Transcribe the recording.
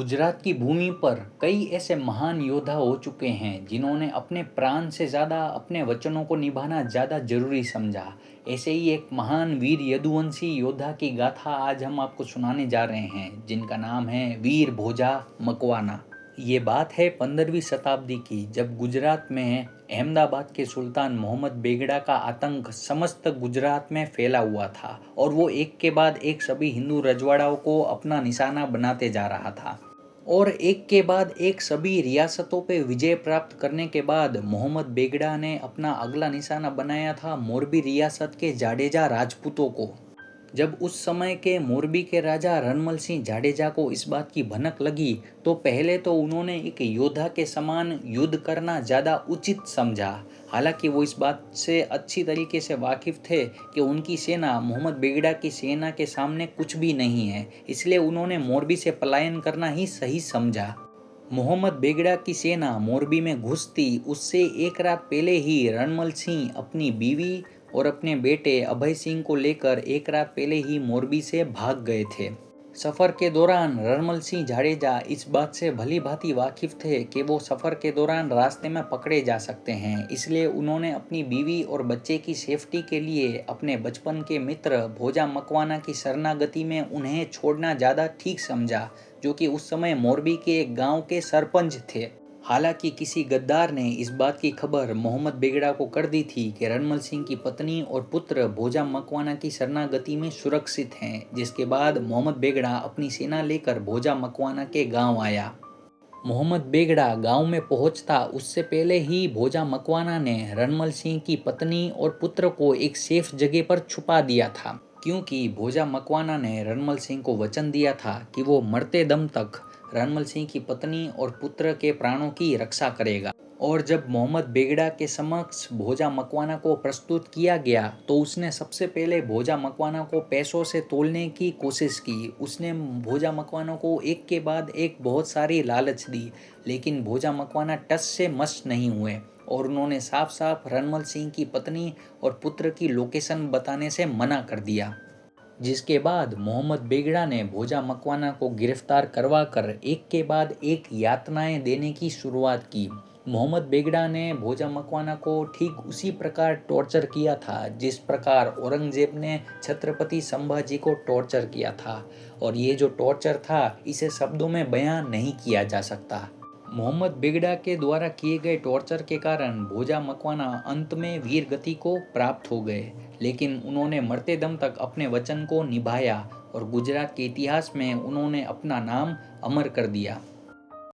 गुजरात की भूमि पर कई ऐसे महान योद्धा हो चुके हैं जिन्होंने अपने प्राण से ज़्यादा अपने वचनों को निभाना ज़्यादा जरूरी समझा। ऐसे ही एक महान वीर यदुवंशी योद्धा की गाथा आज हम आपको सुनाने जा रहे हैं, जिनका नाम है वीर भोजा मकवाना। ये बात है 15वीं शताब्दी की, जब गुजरात में अहमदाबाद के सुल्तान मोहम्मद बेगड़ा का आतंक समस्त गुजरात में फैला हुआ था और वो एक के बाद एक सभी हिंदू रजवाड़ाओं को अपना निशाना बनाते जा रहा था। और एक के बाद एक सभी रियासतों पे विजय प्राप्त करने के बाद मोहम्मद बेगड़ा ने अपना अगला निशाना बनाया था मोरबी रियासत के जाडेजा राजपूतों को। जब उस समय के मोरबी के राजा रणमल सिंह जाडेजा को इस बात की भनक लगी तो पहले तो उन्होंने एक योद्धा के समान युद्ध करना ज़्यादा उचित समझा। हालांकि वो इस बात से अच्छी तरीके से वाकिफ थे कि उनकी सेना मोहम्मद बेगड़ा की सेना के सामने कुछ भी नहीं है, इसलिए उन्होंने मोरबी से पलायन करना ही सही समझा। मोहम्मद बेगड़ा की सेना मोरबी में घुसती उससे एक रात पहले ही रणमल सिंह अपनी बीवी और अपने बेटे अभय सिंह को लेकर एक रात पहले ही मोरबी से भाग गए थे। सफ़र के दौरान रणमल सिंह जाडेजा इस बात से भली भांति वाकिफ थे कि वो सफ़र के दौरान रास्ते में पकड़े जा सकते हैं, इसलिए उन्होंने अपनी बीवी और बच्चे की सेफ्टी के लिए अपने बचपन के मित्र भोजा मकवाना की शरणागति में उन्हें छोड़ना ज़्यादा ठीक समझा, जो कि उस समय मोरबी के एक गांव के सरपंच थे। हालांकि किसी गद्दार ने इस बात की खबर मोहम्मद बेगड़ा को कर दी थी कि रणमल सिंह की पत्नी और पुत्र भोजा मकवाना की शरणागति में सुरक्षित हैं, जिसके बाद मोहम्मद बेगड़ा अपनी सेना लेकर भोजा मकवाना के गांव आया। मोहम्मद बेगड़ा गांव में पहुंचता उससे पहले ही भोजा मकवाना ने रणमल सिंह की पत्नी और पुत्र को एक सेफ जगह पर छुपा दिया था, क्योंकि भोजा मकवाना ने रणमल सिंह को वचन दिया था कि वो मरते दम तक रणमल सिंह की पत्नी और पुत्र के प्राणों की रक्षा करेगा। और जब मोहम्मद बेगड़ा के समक्ष भोजा मकवाना को प्रस्तुत किया गया तो उसने सबसे पहले भोजा मकवाना को पैसों से तोलने की कोशिश की। उसने भोजा मकवाना को एक के बाद एक बहुत सारी लालच दी, लेकिन भोजा मकवाना टस से मस नहीं हुए और उन्होंने साफ साफ रणमल सिंह की पत्नी और पुत्र की लोकेशन बताने से मना कर दिया। जिसके बाद मोहम्मद बेगड़ा ने भोजा मकवाना को गिरफ्तार करवा कर एक के बाद एक यातनाएं देने की शुरुआत की। मोहम्मद बेगड़ा ने भोजा मकवाना को ठीक उसी प्रकार टॉर्चर किया था जिस प्रकार औरंगजेब ने छत्रपति संभाजी को टॉर्चर किया था, और ये जो टॉर्चर था इसे शब्दों में बयां नहीं किया जा सकता। मोहम्मद बेगड़ा के द्वारा किए गए टॉर्चर के कारण भोजा मकवाना अंत में वीर गति को प्राप्त हो गए, लेकिन उन्होंने मरते दम तक अपने वचन को निभाया और गुजरात के इतिहास में उन्होंने अपना नाम अमर कर दिया।